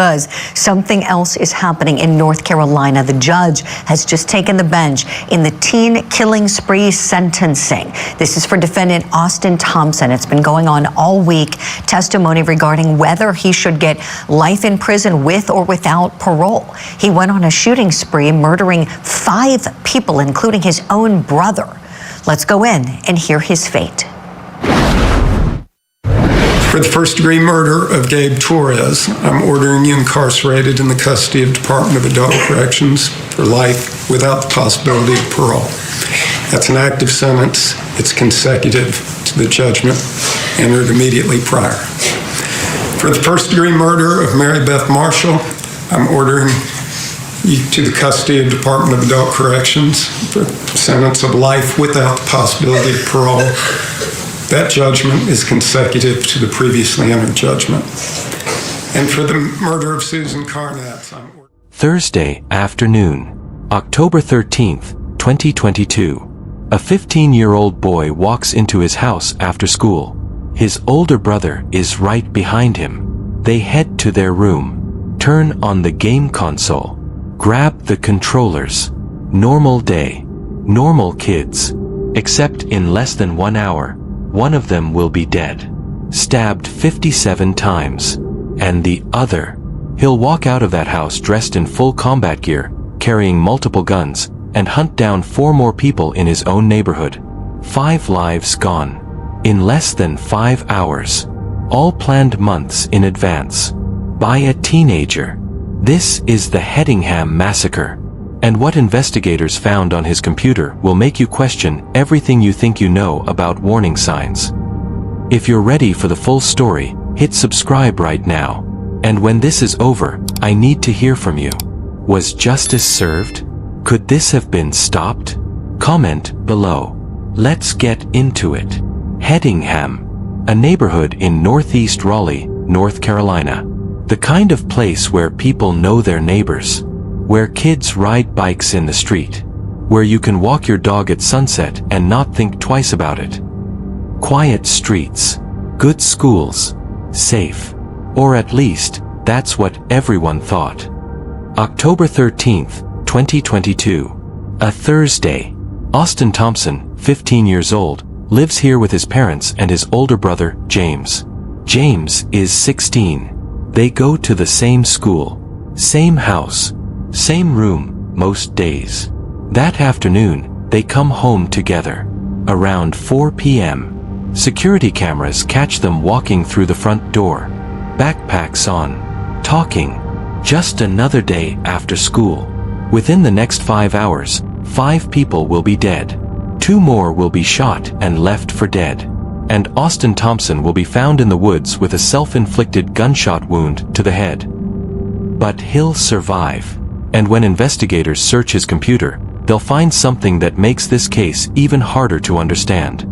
because something else is happening in North Carolina. The judge has just taken the bench in the teen killing spree sentencing. This is for defendant Austin Thompson. It's been going on all week. Testimony regarding whether he should get life in prison with or without parole. He went on a shooting spree, murdering 5 people, including his own brother. Let's go in and hear his fate. For the first-degree murder of Gabe Torres, I'm ordering you incarcerated in the custody of Department of Adult Corrections for life without the possibility of parole. That's an active sentence. It's consecutive to the judgment entered immediately prior. For the first-degree murder of Mary Beth Marshall, I'm ordering you to the custody of Department of Adult Corrections for a sentence of life without the possibility of parole. That judgment is consecutive to the previously entered judgment. And for the murder of Susan Carnett, I'm ordering... Thursday afternoon, October 13th, 2022. A 15-year-old boy walks into his house after school. His older brother is right behind him. They head to their room, turn on the game console, grab the controllers. Normal day, normal kids. Except in less than 1 hour, one of them will be dead, stabbed 57 times, and the other, he'll walk out of that house dressed in full combat gear, carrying multiple guns, and hunt down 4 more people in his own neighborhood. 5 lives gone, in less than 5 hours, all planned months in advance, by a teenager. This is the Hedingham Massacre, and what investigators found on his computer will make you question everything you think you know about warning signs. If you're ready for the full story, hit subscribe right now. And when this is over, I need to hear from you. Was justice served? Could this have been stopped? Comment below. Let's get into it. Hedingham, a neighborhood in northeast Raleigh, North Carolina. The kind of place where people know their neighbors, where kids ride bikes in the street, where you can walk your dog at sunset and not think twice about it. Quiet streets, good schools, safe. Or at least, that's what everyone thought. October 13th, 2022. A Thursday. Austin Thompson, 15 years old, lives here with his parents and his older brother, James. James is 16. They go to the same school, same house, same room, most days. That afternoon, they come home together. Around 4 p.m., security cameras catch them walking through the front door, backpacks on, talking. Just another day after school. Within the next 5 hours, 5 people will be dead. 2 more will be shot and left for dead. And Austin Thompson will be found in the woods with a self-inflicted gunshot wound to the head. But he'll survive. And when investigators search his computer, they'll find something that makes this case even harder to understand.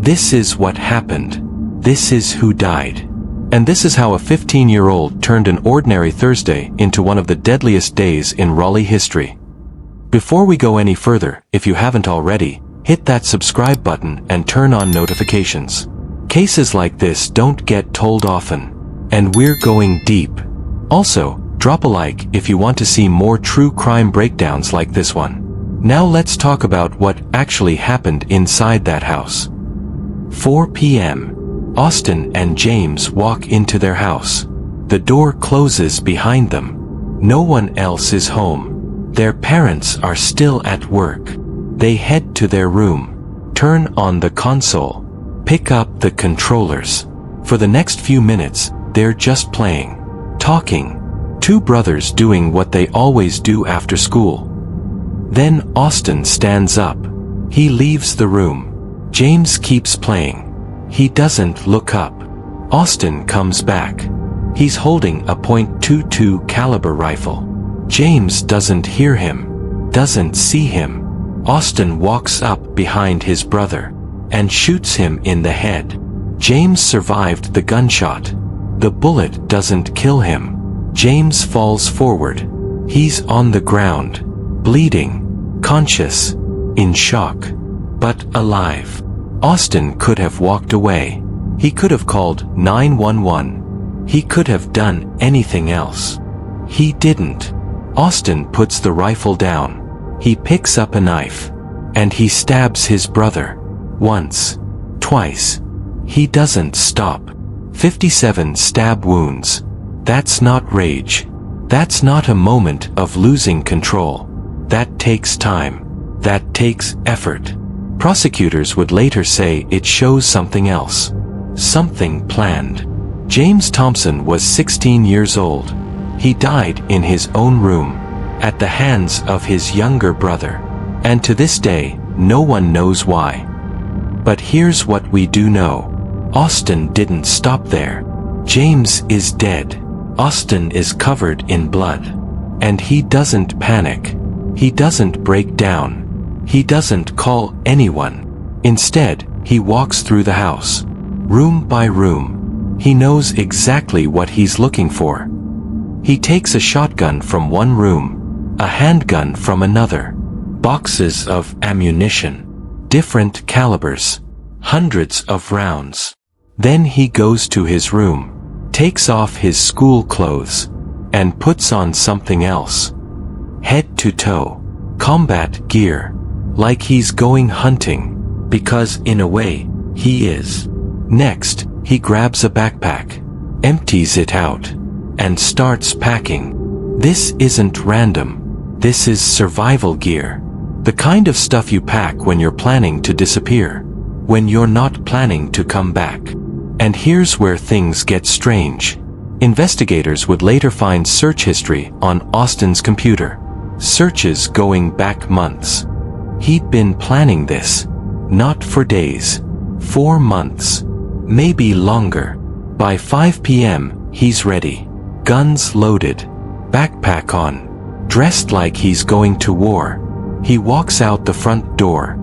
This is what happened. This is who died. And this is how a 15-year-old turned an ordinary Thursday into one of the deadliest days in Raleigh history. Before we go any further, if you haven't already, hit that subscribe button and turn on notifications. Cases like this don't get told often. And we're going deep. Also, drop a like if you want to see more true crime breakdowns like this one. Now let's talk about what actually happened inside that house. 4 p.m. Austin and James walk into their house. The door closes behind them. No one else is home. Their parents are still at work. They head to their room, turn on the console, pick up the controllers. For the next few minutes, they're just playing, talking. 2 brothers doing what they always do after school. Then Austin stands up. He leaves the room. James keeps playing. He doesn't look up. Austin comes back. He's holding a .22 caliber rifle. James doesn't hear him, doesn't see him. Austin walks up behind his brother and shoots him in the head. James survived the gunshot. The bullet doesn't kill him. James falls forward. He's on the ground, bleeding, conscious, in shock, but alive. Austin could have walked away. He could have called 911. He could have done anything else. He didn't. Austin puts the rifle down. He picks up a knife. And he stabs his brother. Once. Twice. He doesn't stop. 57 stab wounds. That's not rage. That's not a moment of losing control. That takes time. That takes effort. Prosecutors would later say it shows something else. Something planned. James Thompson was 16 years old. He died in his own room, at the hands of his younger brother. And to this day, no one knows why. But here's what we do know. Austin didn't stop there. James is dead. Austin is covered in blood. And he doesn't panic. He doesn't break down. He doesn't call anyone. Instead, he walks through the house, room by room. He knows exactly what he's looking for. He takes a shotgun from one room, a handgun from another, boxes of ammunition, different calibers, hundreds of rounds. Then he goes to his room, takes off his school clothes, and puts on something else. Head to toe, combat gear, like he's going hunting, because in a way, he is. Next, he grabs a backpack, empties it out, and starts packing. This isn't random. This is survival gear. The kind of stuff you pack when you're planning to disappear, when you're not planning to come back. And here's where things get strange. Investigators would later find search history on Austin's computer. Searches going back months. He'd been planning this. Not for days. 4 months. Maybe longer. By 5 p.m., he's ready. Guns loaded. Backpack on. Dressed like he's going to war. He walks out the front door.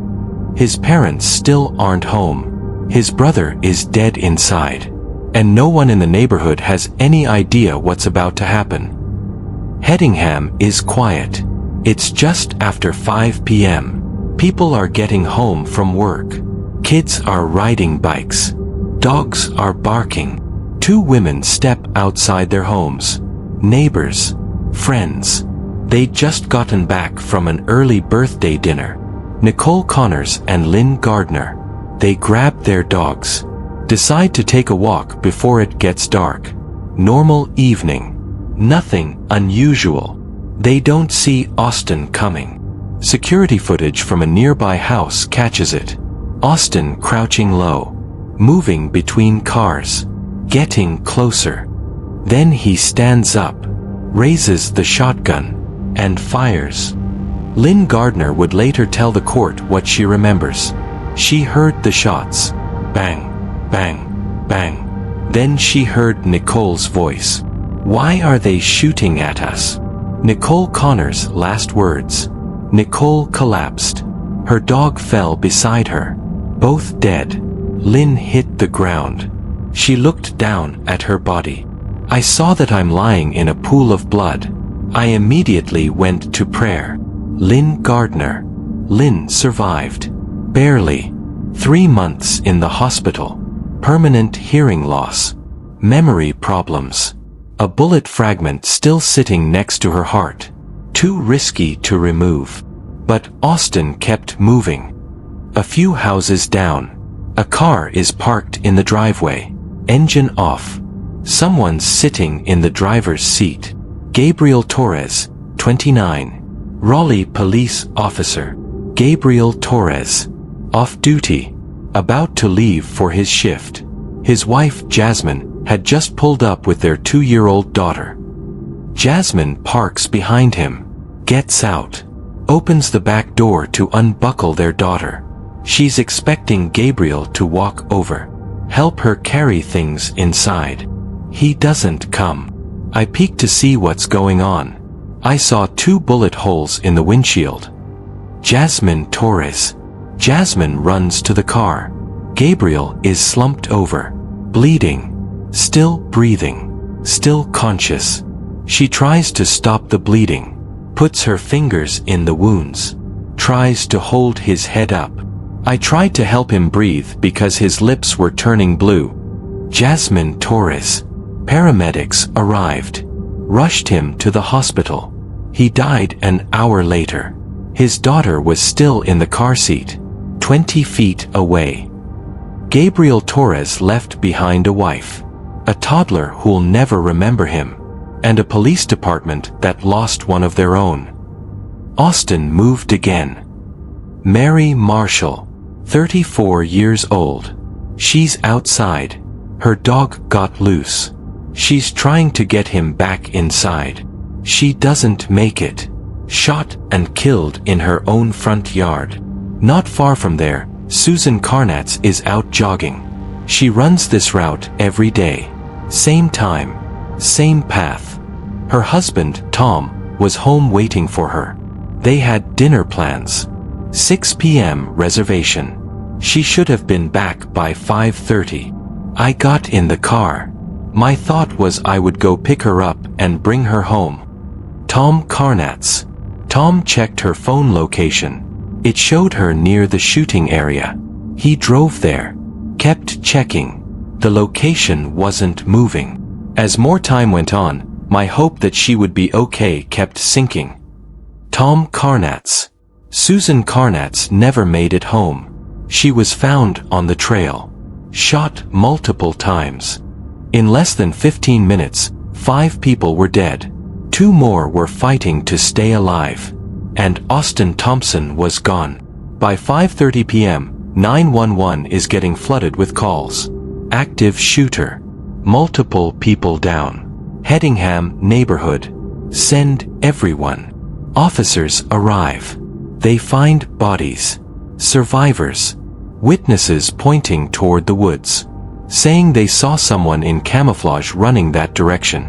His parents still aren't home. His brother is dead inside. And no one in the neighborhood has any idea what's about to happen. Hedingham is quiet. It's just after 5 p.m. People are getting home from work. Kids are riding bikes. Dogs are barking. 2 women step outside their homes. Neighbors. Friends. They'd just gotten back from an early birthday dinner. Nicole Connors and Lynn Gardner. They grab their dogs. Decide to take a walk before it gets dark. Normal evening. Nothing unusual. They don't see Austin coming. Security footage from a nearby house catches it. Austin crouching low, moving between cars, getting closer. Then he stands up, raises the shotgun, and fires. Lynn Gardner would later tell the court what she remembers. She heard the shots. Bang, bang, bang. Then she heard Nicole's voice. "Why are they shooting at us?" Nicole Connors' last words. Nicole collapsed. Her dog fell beside her. Both dead. Lynn hit the ground. She looked down at her body. "I saw that I'm lying in a pool of blood. I immediately went to prayer." Lynn Gardner. Lynn survived. Barely. 3 months in the hospital. Permanent hearing loss. Memory problems. A bullet fragment still sitting next to her heart. Too risky to remove. But Austin kept moving. A few houses down. A car is parked in the driveway. Engine off. Someone's sitting in the driver's seat. Gabriel Torres, 29. Raleigh police officer. Gabriel Torres. Off duty. About to leave for his shift. His wife, Jasmine, had just pulled up with their 2-year-old daughter. Jasmine parks behind him. Gets out. Opens the back door to unbuckle their daughter. She's expecting Gabriel to walk over. Help her carry things inside. He doesn't come. I peeked to see what's going on. I saw 2 bullet holes in the windshield. Jasmine Torres. Jasmine runs to the car. Gabriel is slumped over. Bleeding. Still breathing. Still conscious. She tries to stop the bleeding. Puts her fingers in the wounds. Tries to hold his head up. I tried to help him breathe because his lips were turning blue. Jasmine Torres. Paramedics arrived, rushed him to the hospital. He died an hour later. His daughter was still in the car seat, 20 feet away. Gabriel Torres left behind a wife, a toddler who'll never remember him, and a police department that lost one of their own. Austin moved again. Mary Marshall, 34 years old. She's outside. Her dog got loose. She's trying to get him back inside. She doesn't make it. Shot and killed in her own front yard. Not far from there, Susan Carnatz is out jogging. She runs this route every day. Same time, same path. Her husband, Tom, was home waiting for her. They had dinner plans. 6 p.m. reservation. She should have been back by 5:30. I got in the car. My thought was I would go pick her up and bring her home. Tom Carnatz. Tom checked her phone location. It showed her near the shooting area. He drove there. Kept checking. The location wasn't moving. As more time went on, my hope that she would be okay kept sinking. Tom Carnatz. Susan Carnatz never made it home. She was found on the trail. Shot multiple times. In less than 15 minutes, 5 people were dead. 2 more were fighting to stay alive. And Austin Thompson was gone. By 5:30 p.m., 911 is getting flooded with calls. Active shooter. Multiple people down. Hedingham neighborhood. Send everyone. Officers arrive. They find bodies. Survivors. Witnesses pointing toward the woods, saying they saw someone in camouflage running that direction.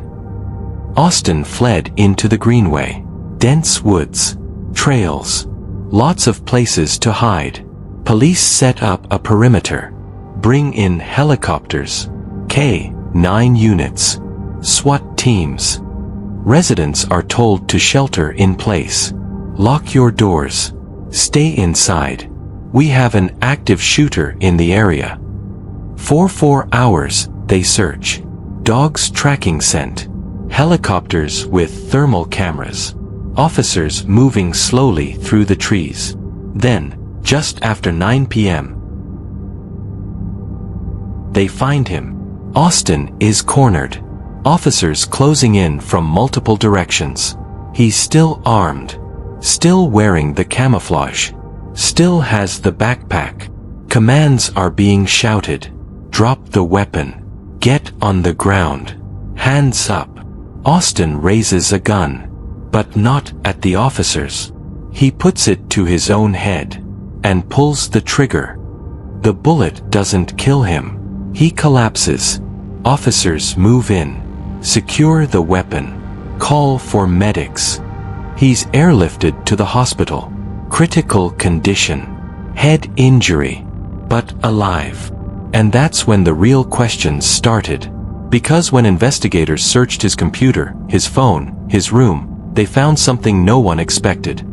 Austin fled into the greenway. Dense woods. Trails. Lots of places to hide. Police set up a perimeter. Bring in helicopters. K-9 units. SWAT teams. Residents are told to shelter in place. Lock your doors. Stay inside. We have an active shooter in the area. For 4 hours, they search. Dogs tracking scent. Helicopters with thermal cameras. Officers moving slowly through the trees. Then, just after 9 p.m., they find him. Austin is cornered. Officers closing in from multiple directions. He's still armed. Still wearing the camouflage. Still has the backpack. Commands are being shouted. Drop the weapon. Get on the ground. Hands up. Austin raises a gun. But not at the officers. He puts it to his own head. And pulls the trigger. The bullet doesn't kill him. He collapses. Officers move in. Secure the weapon. Call for medics. He's airlifted to the hospital. Critical condition. Head injury. But alive. And that's when the real questions started. Because when investigators searched his computer, his phone, his room, they found something no one expected.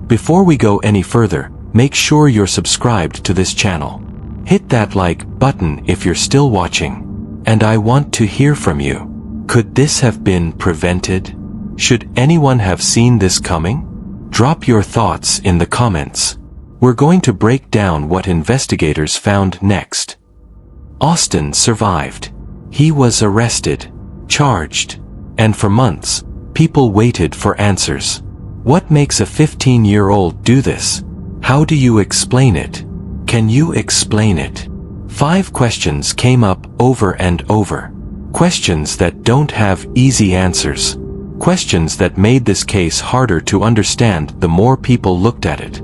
Before we go any further, make sure you're subscribed to this channel. Hit that like button if you're still watching. And I want to hear from you. Could this have been prevented? Should anyone have seen this coming? Drop your thoughts in the comments. We're going to break down what investigators found next. Austin survived. He was arrested, charged, and for months, people waited for answers. What makes a 15-year-old do this? How do you explain it? Can you explain it? 5 questions came up over and over. Questions that don't have easy answers. Questions that made this case harder to understand the more people looked at it.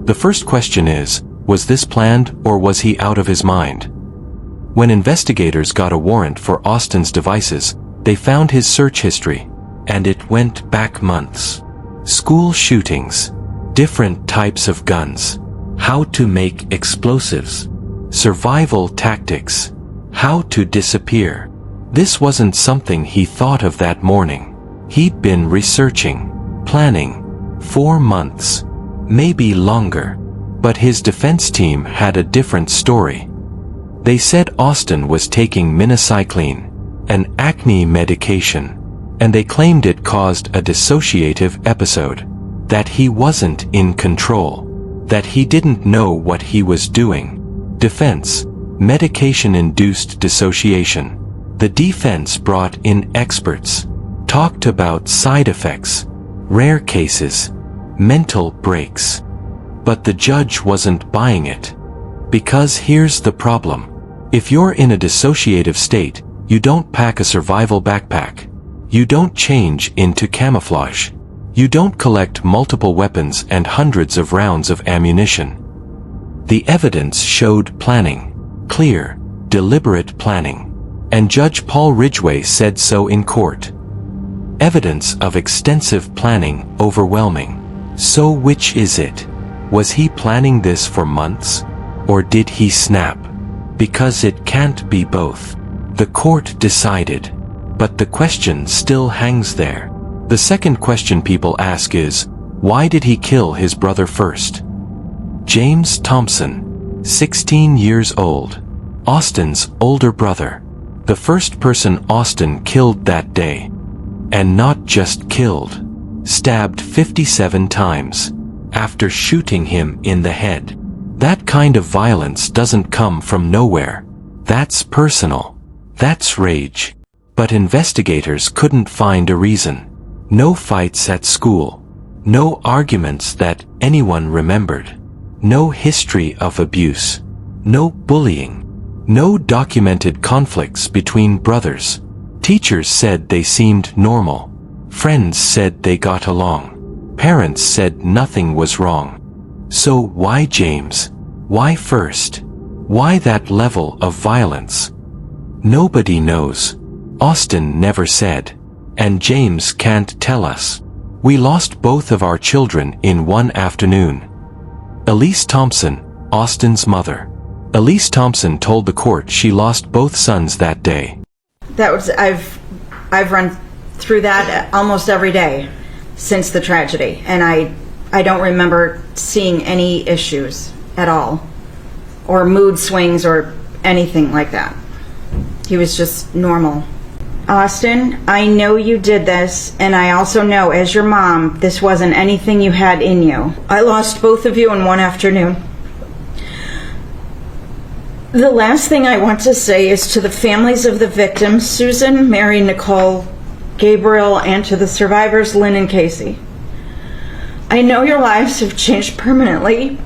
The first question is, was this planned or was he out of his mind? When investigators got a warrant for Austin's devices, they found his search history, and it went back months. School shootings, different types of guns, how to make explosives, survival tactics, how to disappear. This wasn't something he thought of that morning. He'd been researching, planning, 4 months, maybe longer. But his defense team had a different story. They said Austin was taking minocycline, an acne medication, and they claimed it caused a dissociative episode, that he wasn't in control, that he didn't know what he was doing. Defense: medication-induced dissociation. The defense brought in experts, talked about side effects, rare cases, mental breaks. But the judge wasn't buying it. Because here's the problem. If you're in a dissociative state, you don't pack a survival backpack. You don't change into camouflage. You don't collect multiple weapons and hundreds of rounds of ammunition. The evidence showed planning. Clear, deliberate planning. And Judge Paul Ridgway said so in court. Evidence of extensive planning overwhelming. So which is it? Was he planning this for months? Or did he snap? Because it can't be both. The court decided. But the question still hangs there. The second question people ask is, why did he kill his brother first? James Thompson, 16 years old, Austin's older brother. The first person Austin killed that day. And not just killed. Stabbed 57 times. After shooting him in the head. That kind of violence doesn't come from nowhere. That's personal. That's rage. But investigators couldn't find a reason. No fights at school. No arguments that anyone remembered. No history of abuse. No bullying. No documented conflicts between brothers. Teachers said they seemed normal. Friends said they got along. Parents said nothing was wrong. So why James? Why first? Why that level of violence? Nobody knows. Austin never said. And James can't tell us. We lost both of our children in one afternoon. Elise Thompson, Austin's mother. Elise Thompson told the court she lost both sons that day. I've run through that almost every day since the tragedy, and I don't remember seeing any issues at all, or mood swings or anything like that. He was just normal. Austin, I know you did this, and I also know as your mom, this wasn't anything you had in you. I lost both of you in one afternoon. The last thing I want to say is to the families of the victims, Susan, Mary, Nicole, Gabriel, and to the survivors, Lynn and Casey. I know your lives have changed permanently,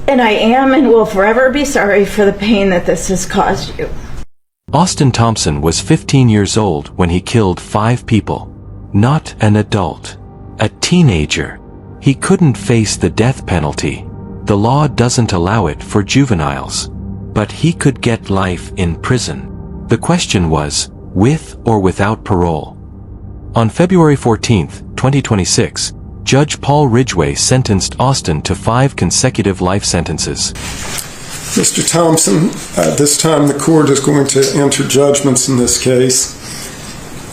and I am and will forever be sorry for the pain that this has caused you. Austin Thompson was 15 years old when he killed 5 people. Not an adult. A teenager. He couldn't face the death penalty. The law doesn't allow it for juveniles. But he could get life in prison. The question was, with or without parole? On February 14, 2026, Judge Paul Ridgway sentenced Austin to 5 consecutive life sentences. Mr. Thompson, this time the court is going to enter judgments in this case.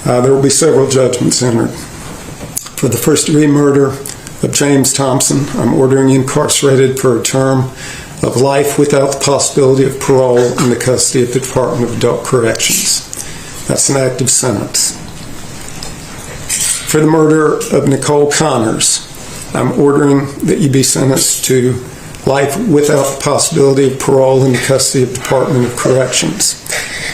There will be several judgments entered. For the first-degree murder of James Thompson, I'm ordering you incarcerated for a term of life without the possibility of parole in the custody of the Department of Adult Corrections. That's an active sentence. For the murder of Nicole Connors, I'm ordering that you be sentenced to life without the possibility of parole in the custody of the Department of Corrections.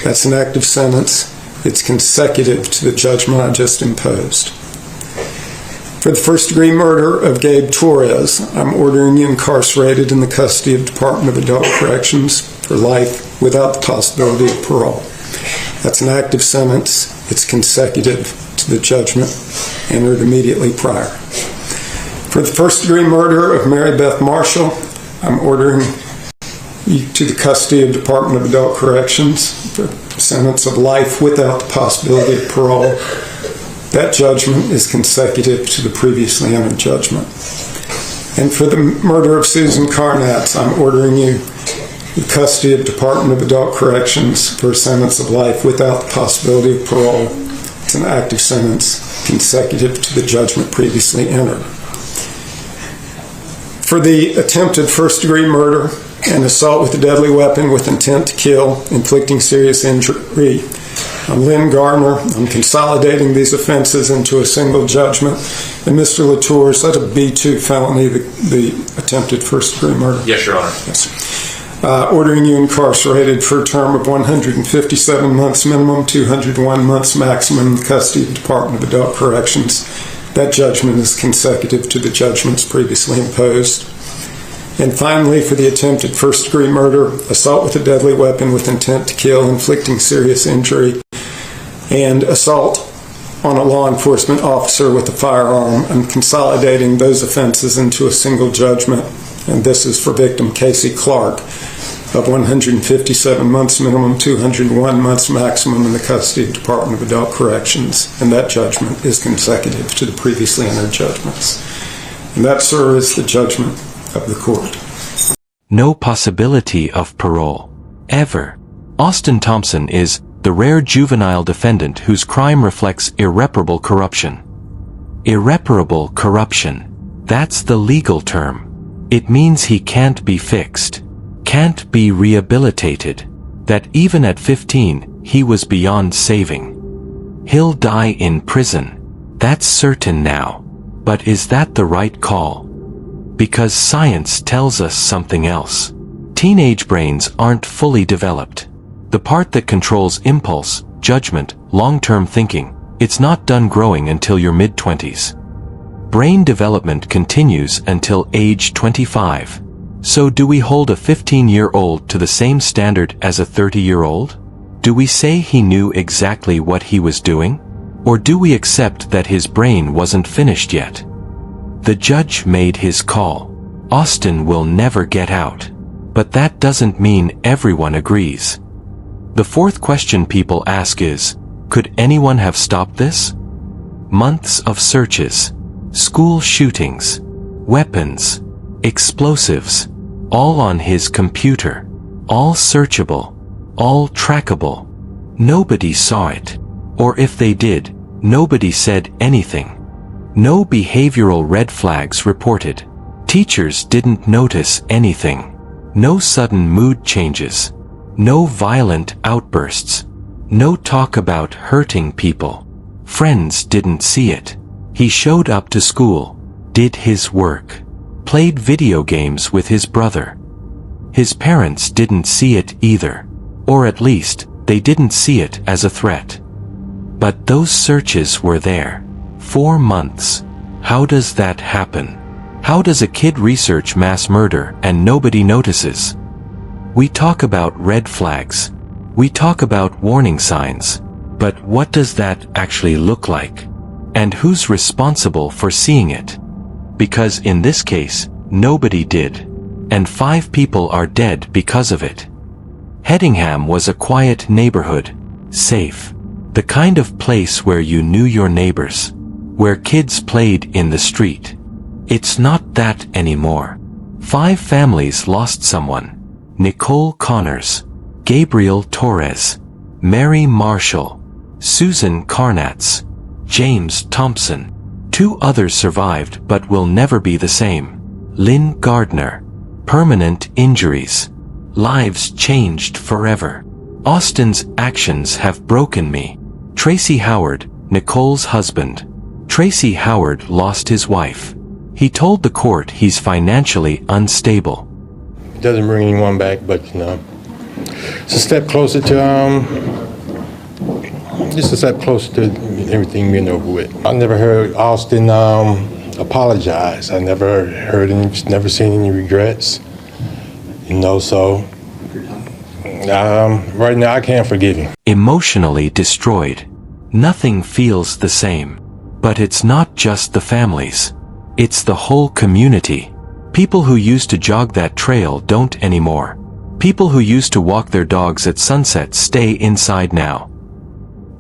That's an active sentence. It's consecutive to the judgment I just imposed. For the first-degree murder of Gabe Torres, I'm ordering you incarcerated in the custody of the Department of Adult Corrections for life without the possibility of parole. That's an active sentence. It's consecutive to the judgment entered immediately prior. For the first-degree murder of Mary Beth Marshall, I'm ordering you to the custody of the Department of Adult Corrections for a sentence of life without the possibility of parole. That judgment is consecutive to the previously entered judgment. And for the murder of Susan Carnatz, I'm ordering you the custody of the Department of Adult Corrections for a sentence of life without the possibility of parole. It's an active sentence consecutive to the judgment previously entered. For the attempted first-degree murder and assault with a deadly weapon with intent to kill, inflicting serious injury, I'm Lynn Garner. I'm consolidating these offenses into a single judgment. And Mr. Latour, is that a B2 felony, the attempted first-degree murder? Yes, Your Honor. Yes. Ordering you incarcerated for a term of 157 months minimum, 201 months maximum in custody of the Department of Adult Corrections. That judgment is consecutive to the judgments previously imposed. And finally, for the attempted first-degree murder, assault with a deadly weapon with intent to kill, inflicting serious injury, and assault on a law enforcement officer with a firearm, I'm consolidating those offenses into a single judgment. And this is for victim Casey Clark of 157 months minimum, 201 months maximum in the custody of the Department of Adult Corrections. And that judgment is consecutive to the previously entered judgments. And that, sir, is the judgment of the court. No possibility of parole. Ever. Austin Thompson is the rare juvenile defendant whose crime reflects irreparable corruption. Irreparable corruption. That's the legal term. It means he can't be fixed, can't be rehabilitated, that even at 15, he was beyond saving. He'll die in prison. That's certain now. But is that the right call? Because science tells us something else. Teenage brains aren't fully developed. The part that controls impulse, judgment, long-term thinking, it's not done growing until your mid-20s. Brain development continues until age 25. So do we hold a 15-year-old to the same standard as a 30-year-old? Do we say he knew exactly what he was doing? Or do we accept that his brain wasn't finished yet? The judge made his call. Austin will never get out. But that doesn't mean everyone agrees. The fourth question people ask is, could anyone have stopped this? Months of searches, school shootings, weapons, explosives, all on his computer, all searchable, all trackable. Nobody saw it. Or if they did, nobody said anything. No behavioral red flags reported. Teachers didn't notice anything. No sudden mood changes. No violent outbursts. No talk about hurting people. Friends didn't see it. He showed up to school, did his work, played video games with his brother. His parents didn't see it either. Or at least, they didn't see it as a threat. But those searches were there. 4 months. How does that happen? How does a kid research mass murder and nobody notices? We talk about red flags. We talk about warning signs. But what does that actually look like? And who's responsible for seeing it? Because in this case, nobody did. And 5 people are dead because of it. Hedingham was a quiet neighborhood. Safe. The kind of place where you knew your neighbors. Where kids played in the street. It's not that anymore. 5 families lost someone. Nicole Connors, Gabriel Torres, Mary Marshall, Susan Carnatz, James Thompson. 2 others survived but will never be the same. Lynn Gardner. Permanent injuries. Lives changed forever. Austin's actions have broken me. Tracy Howard, Nicole's husband. Tracy Howard lost his wife. He told the court he's financially unstable. It doesn't bring anyone back, but it's a step closer to just a step closer to everything being over with. I never heard Austin apologize. I never heard him, never seen any regrets. So right now I can't forgive him. Emotionally destroyed. Nothing feels the same. But it's not just the families. It's the whole community. People who used to jog that trail don't anymore. People who used to walk their dogs at sunset stay inside now.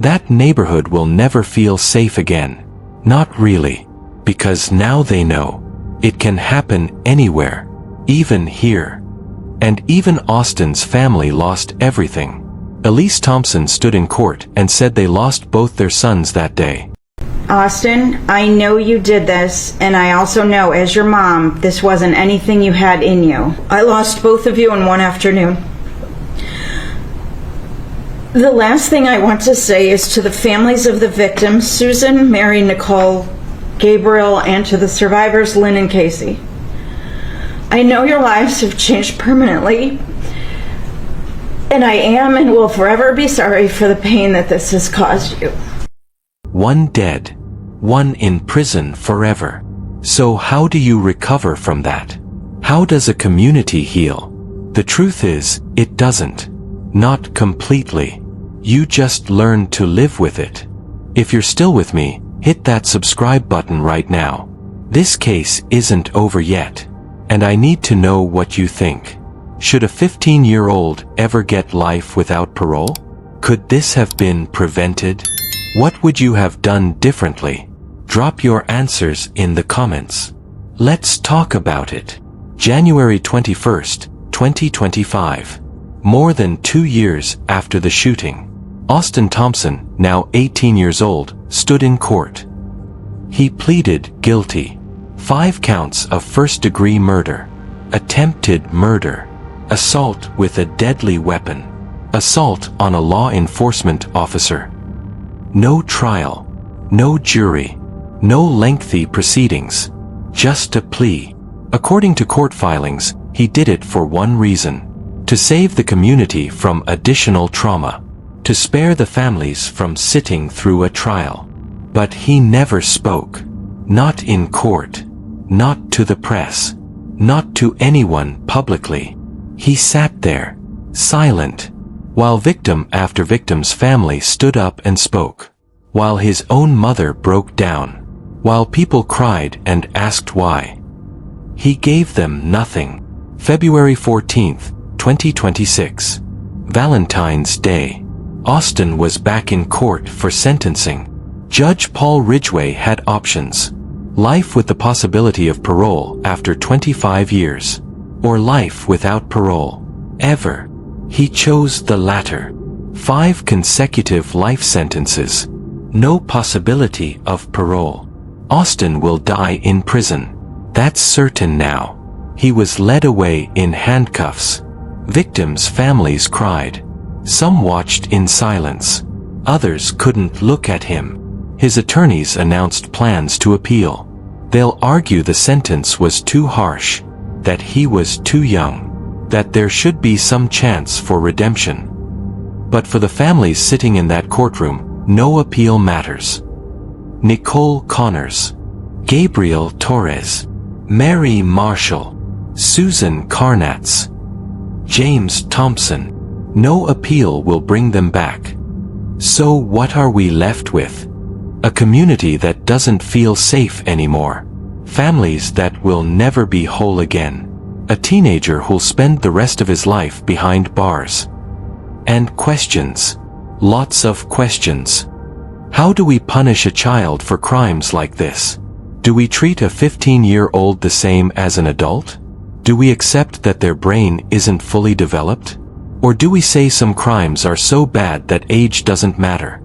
That neighborhood will never feel safe again. Not really. Because now they know. It can happen anywhere. Even here. And even Austin's family lost everything. Elise Thompson stood in court and said they lost both their sons that day. Austin, I know you did this, and I also know, as your mom, this wasn't anything you had in you. I lost both of you in one afternoon. The last thing I want to say is to the families of the victims, Susan, Mary, Nicole, Gabriel, and to the survivors, Lynn and Casey. I know your lives have changed permanently, and I am and will forever be sorry for the pain that this has caused you. One dead, one in prison forever. So how do you recover from that? How does a community heal? The truth is, it doesn't. Not completely. You just learn to live with it. If you're still with me, hit that subscribe button right now. This case isn't over yet, and I need to know what you think. Should a 15-year-old ever get life without parole? Could this have been prevented? What would you have done differently? Drop your answers in the comments. Let's talk about it. January 21st, 2025. More than 2 years after the shooting, Austin Thompson, now 18 years old, stood in court. He pleaded guilty. 5 counts of first-degree murder, attempted murder, assault with a deadly weapon, assault on a law enforcement officer. No trial, no jury, no lengthy proceedings, just a plea. According to court filings, he did it for one reason: to save the community from additional trauma, to spare the families from sitting through a trial. But he never spoke. Not in court, not to the press, not to anyone publicly. He sat there, silent, while victim after victim's family stood up and spoke, while his own mother broke down, while people cried and asked why. He gave them nothing. February 14th, 2026. Valentine's Day. Austin was back in court for sentencing. Judge Paul Ridgway had options: life with the possibility of parole after 25 years, or life without parole, ever. He chose the latter. 5 consecutive life sentences. No possibility of parole. Austin will die in prison. That's certain now. He was led away in handcuffs. Victims' families cried. Some watched in silence. Others couldn't look at him. His attorneys announced plans to appeal. They'll argue the sentence was too harsh, that he was too young, that there should be some chance for redemption. But for the families sitting in that courtroom, no appeal matters. Nicole Connors, Gabriel Torres, Mary Marshall, Susan Carnatz, James Thompson. No appeal will bring them back. So what are we left with? A community that doesn't feel safe anymore. Families that will never be whole again. A teenager who'll spend the rest of his life behind bars. And questions. Lots of questions. How do we punish a child for crimes like this? Do we treat a 15-year-old the same as an adult? Do we accept that their brain isn't fully developed? Or do we say some crimes are so bad that age doesn't matter?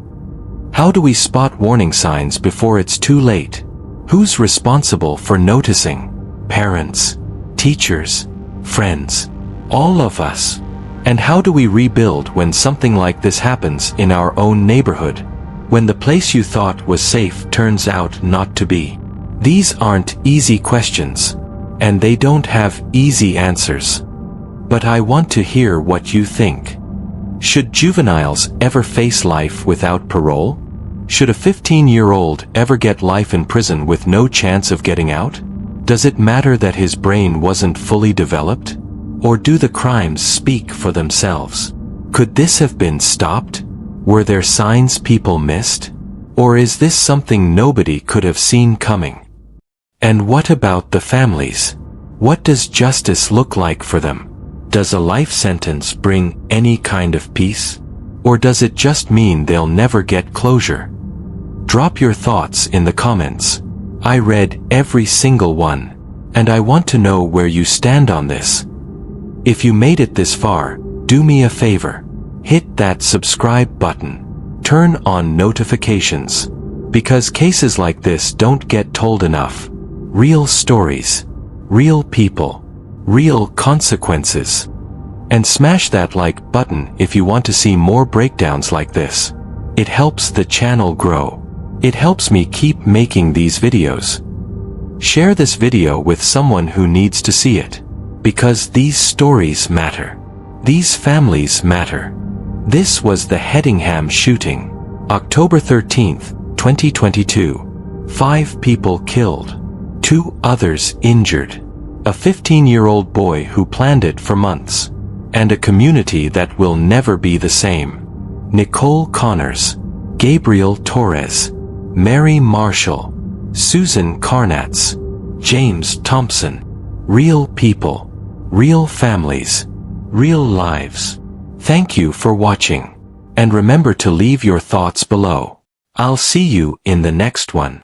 How do we spot warning signs before it's too late? Who's responsible for noticing? Parents, teachers, friends, all of us. And how do we rebuild when something like this happens in our own neighborhood? When the place you thought was safe turns out not to be? These aren't easy questions, and they don't have easy answers. But I want to hear what you think. Should juveniles ever face life without parole? Should a 15-year-old ever get life in prison with no chance of getting out? Does it matter that his brain wasn't fully developed? Or do the crimes speak for themselves? Could this have been stopped? Were there signs people missed? Or is this something nobody could have seen coming? And what about the families? What does justice look like for them? Does a life sentence bring any kind of peace? Or does it just mean they'll never get closure? Drop your thoughts in the comments. I read every single one, and I want to know where you stand on this. If you made it this far, do me a favor. Hit that subscribe button. Turn on notifications. Because cases like this don't get told enough. Real stories. Real people. Real consequences. And smash that like button if you want to see more breakdowns like this. It helps the channel grow. It helps me keep making these videos. Share this video with someone who needs to see it. Because these stories matter. These families matter. This was the Hedingham shooting. October 13th, 2022. 5 people killed. 2 others injured. A 15-year-old boy who planned it for months. And a community that will never be the same. Nicole Connors. Gabriel Torres. Mary Marshall. Susan Carnatz. James Thompson. Real people. Real families. Real lives. Thank you for watching. And remember to leave your thoughts below. I'll see you in the next one.